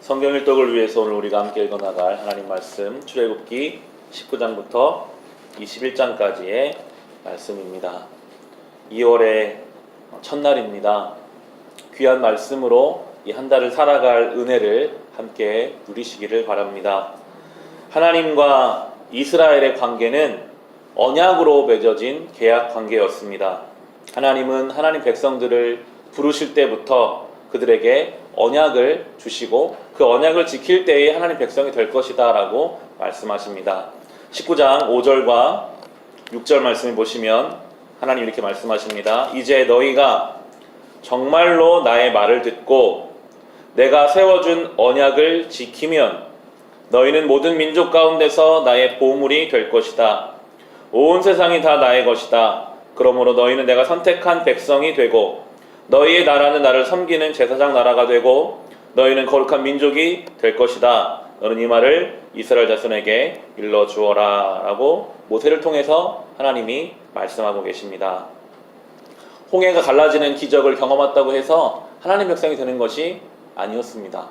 성경 일독을 위해서 오늘 우리가 함께 읽어나갈 하나님 말씀 출애굽기 19장부터 21장까지의 말씀입니다. 2월의 첫날입니다. 귀한 말씀으로 이 한 달을 살아갈 은혜를 함께 누리시기를 바랍니다. 하나님과 이스라엘의 관계는 언약으로 맺어진 계약 관계였습니다. 하나님은 하나님 백성들을 부르실 때부터 그들에게 언약을 주시고 그 언약을 지킬 때에 하나님 백성이 될 것이다 라고 말씀하십니다. 19장 5절과 6절 말씀을 보시면 하나님 이렇게 말씀하십니다. 이제 너희가 정말로 나의 말을 듣고 내가 세워준 언약을 지키면 너희는 모든 민족 가운데서 나의 보물이 될 것이다. 온 세상이 다 나의 것이다. 그러므로 너희는 내가 선택한 백성이 되고 너희의 나라는 나를 섬기는 제사장 나라가 되고 너희는 거룩한 민족이 될 것이다. 너는 이 말을 이스라엘 자손에게 일러주어라 라고 모세를 통해서 하나님이 말씀하고 계십니다. 홍해가 갈라지는 기적을 경험했다고 해서 하나님 백성이 되는 것이 아니었습니다.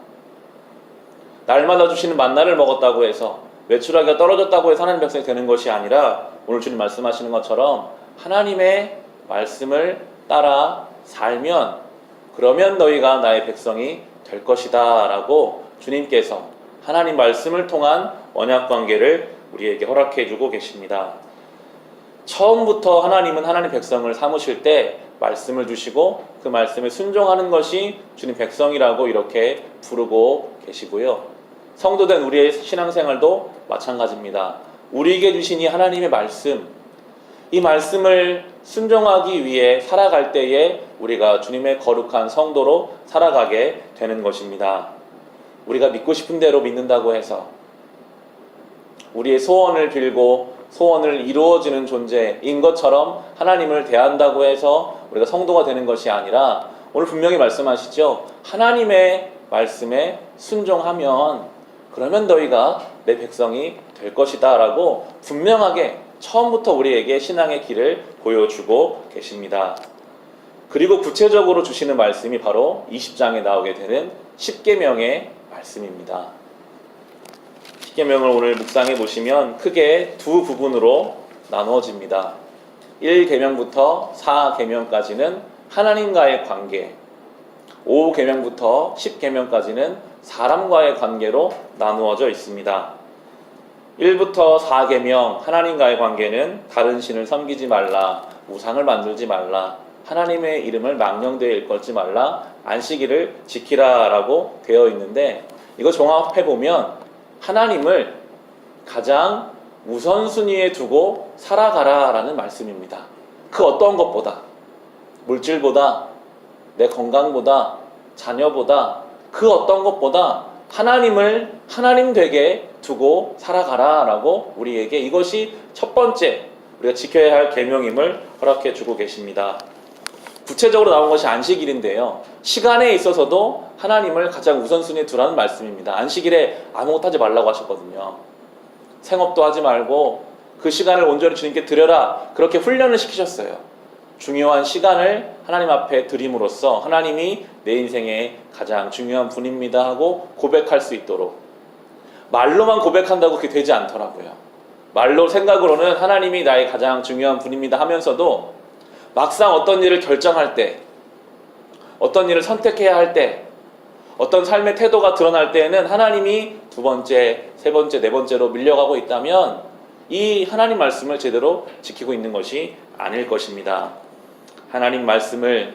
날마다 주시는 만나를 먹었다고 해서 메추라기가 떨어졌다고 해서 하나님 백성이 되는 것이 아니라 오늘 주님 말씀하시는 것처럼 하나님의 말씀을 따라 살면 그러면 너희가 나의 백성이 될 것이다 라고 주님께서 하나님 말씀을 통한 언약관계를 우리에게 허락해 주고 계십니다. 처음부터 하나님은 하나님 백성을 삼으실 때 말씀을 주시고 그 말씀에 순종하는 것이 주님 백성이라고 이렇게 부르고 계시고요. 성도된 우리의 신앙생활도 마찬가지입니다. 우리에게 주신 이 하나님의 말씀, 이 말씀을 순종하기 위해 살아갈 때에 우리가 주님의 거룩한 성도로 살아가게 되는 것입니다. 우리가 믿고 싶은 대로 믿는다고 해서 우리의 소원을 빌고 소원을 이루어지는 존재인 것처럼 하나님을 대한다고 해서 우리가 성도가 되는 것이 아니라 오늘 분명히 말씀하시죠. 하나님의 말씀에 순종하면 그러면 너희가 내 백성이 될 것이다 라고 분명하게 처음부터 우리에게 신앙의 길을 보여주고 계십니다. 그리고 구체적으로 주시는 말씀이 바로 20장에 나오게 되는 십계명의 말씀입니다. 십계명을 오늘 묵상해 보시면 크게 두 부분으로 나누어집니다. 1계명부터 4계명까지는 하나님과의 관계, 5계명부터 10계명까지는 사람과의 관계로 나누어져 있습니다. 1부터 4계명 하나님과의 관계는 다른 신을 섬기지 말라, 우상을 만들지 말라, 하나님의 이름을 망령되이 일컫지 말라, 안식일을 지키라 라고 되어 있는데 이거 종합해보면 하나님을 가장 우선순위에 두고 살아가라 라는 말씀입니다. 그 어떤 것보다, 물질보다, 내 건강보다, 자녀보다, 그 어떤 것보다 하나님을 하나님 되게 두고 살아가라 라고 우리에게 이것이 첫 번째 우리가 지켜야 할 계명임을 허락해 주고 계십니다. 구체적으로 나온 것이 안식일인데요. 시간에 있어서도 하나님을 가장 우선순위에 두라는 말씀입니다. 안식일에 아무것도 하지 말라고 하셨거든요. 생업도 하지 말고 그 시간을 온전히 주님께 드려라 그렇게 훈련을 시키셨어요. 중요한 시간을 하나님 앞에 드림으로써 하나님이 내 인생의 가장 중요한 분입니다 하고 고백할 수 있도록. 말로만 고백한다고 그게 되지 않더라고요. 말로 생각으로는 하나님이 나의 가장 중요한 분입니다 하면서도 막상 어떤 일을 결정할 때, 어떤 일을 선택해야 할 때, 어떤 삶의 태도가 드러날 때에는 하나님이 두 번째, 세 번째, 네 번째로 밀려가고 있다면 이 하나님 말씀을 제대로 지키고 있는 것이 아닐 것입니다. 하나님 말씀을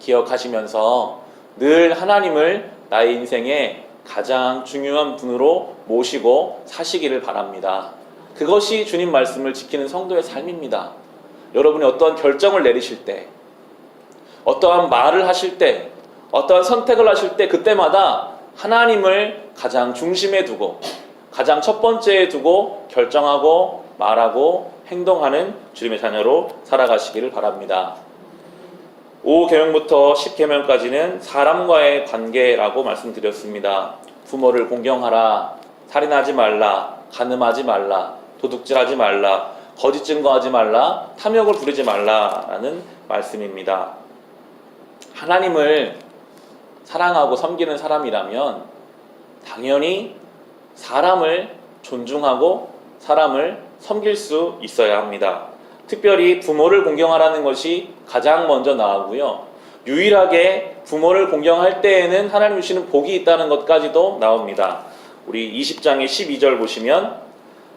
기억하시면서 늘 하나님을 나의 인생의 가장 중요한 분으로 모시고 사시기를 바랍니다. 그것이 주님 말씀을 지키는 성도의 삶입니다. 여러분이 어떠한 결정을 내리실 때, 어떠한 말을 하실 때, 어떠한 선택을 하실 때 그때마다 하나님을 가장 중심에 두고 가장 첫 번째에 두고 결정하고 말하고 행동하는 주님의 자녀로 살아가시기를 바랍니다. 5계명부터 10계명까지는 사람과의 관계라고 말씀드렸습니다. 부모를 공경하라, 살인하지 말라, 간음하지 말라, 도둑질하지 말라, 거짓 증거하지 말라, 탐욕을 부리지 말라라는 말씀입니다. 하나님을 사랑하고 섬기는 사람이라면 당연히 사람을 존중하고 사람을 섬길 수 있어야 합니다. 특별히 부모를 공경하라는 것이 가장 먼저 나오고요. 유일하게 부모를 공경할 때에는 하나님 주시는 복이 있다는 것까지도 나옵니다. 우리 20장의 12절 보시면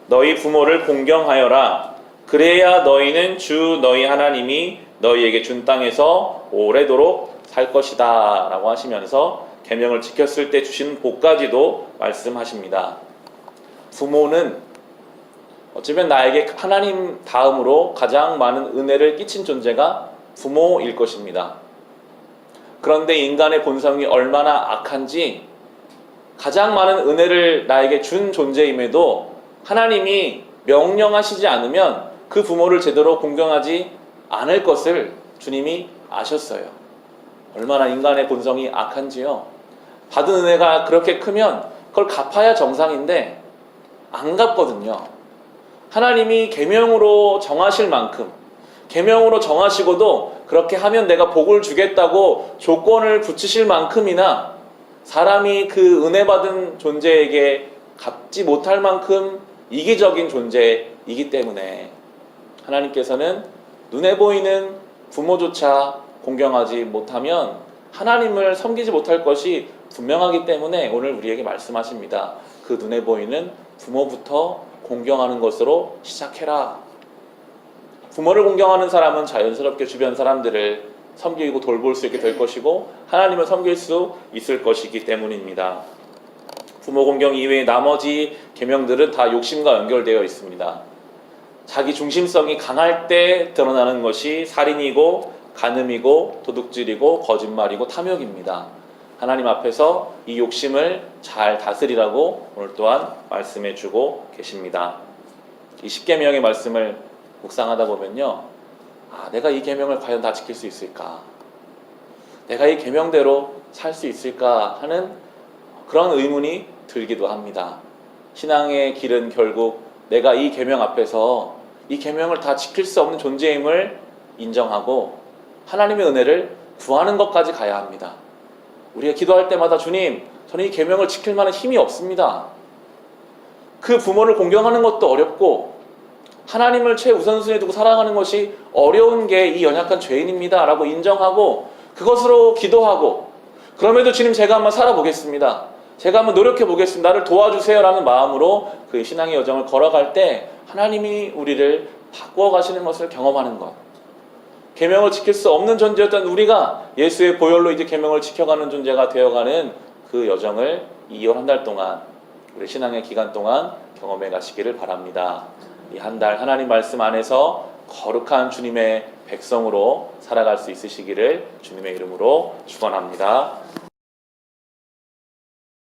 너희 부모를 공경하여라. 그래야 너희는 주 너희 하나님이 너희에게 준 땅에서 오래도록 살 것이다 라고 하시면서 계명을 지켰을 때 주신 복까지도 말씀하십니다. 부모는 어쩌면 나에게 하나님 다음으로 가장 많은 은혜를 끼친 존재가 부모일 것입니다. 그런데 인간의 본성이 얼마나 악한지 가장 많은 은혜를 나에게 준 존재임에도 하나님이 명령하시지 않으면 그 부모를 제대로 공경하지 않을 것을 주님이 아셨어요. 얼마나 인간의 본성이 악한지요. 받은 은혜가 그렇게 크면 그걸 갚아야 정상인데 안 갚거든요. 하나님이 계명으로 정하실 만큼, 계명으로 정하시고도 그렇게 하면 내가 복을 주겠다고 조건을 붙이실 만큼이나 사람이 그 은혜 받은 존재에게 갚지 못할 만큼 이기적인 존재이기 때문에 하나님께서는 눈에 보이는 부모조차 공경하지 못하면 하나님을 섬기지 못할 것이 분명하기 때문에 오늘 우리에게 말씀하십니다. 그 눈에 보이는 부모부터 공경하는 것으로 시작해라. 부모를 공경하는 사람은 자연스럽게 주변 사람들을 섬기고 돌볼 수 있게 될 것이고 하나님을 섬길 수 있을 것이기 때문입니다. 부모 공경 이외의 나머지 계명들은 다 욕심과 연결되어 있습니다. 자기 중심성이 강할 때 드러나는 것이 살인이고 간음이고 도둑질이고 거짓말이고 탐욕입니다. 하나님 앞에서 이 욕심을 잘 다스리라고 오늘 또한 말씀해 주고 계십니다. 이 10계명의 말씀을 묵상하다 보면요, 내가 이 계명을 과연 다 지킬 수 있을까? 내가 이 계명대로 살 수 있을까 하는 그런 의문이 들기도 합니다. 신앙의 길은 결국 내가 이 계명 앞에서 이 계명을 다 지킬 수 없는 존재임을 인정하고 하나님의 은혜를 구하는 것까지 가야 합니다. 우리가 기도할 때마다 주님, 저는 이 계명을 지킬 만한 힘이 없습니다. 그 부모를 공경하는 것도 어렵고 하나님을 최우선순위에 두고 살아가는 것이 어려운 게 이 연약한 죄인입니다 라고 인정하고 그것으로 기도하고 그럼에도 주님 제가 한번 살아보겠습니다. 제가 한번 노력해 보겠습니다. 나를 도와주세요 라는 마음으로 그 신앙의 여정을 걸어갈 때 하나님이 우리를 바꾸어 가시는 것을 경험하는 것. 계명을 지킬 수 없는 존재였던 우리가 예수의 보혈로 이제 계명을 지켜가는 존재가 되어가는 그 여정을 2월 한 달 동안 우리 신앙의 기간 동안 경험해 가시기를 바랍니다. 이 한 달 하나님 말씀 안에서 거룩한 주님의 백성으로 살아갈 수 있으시기를 주님의 이름으로 축원합니다.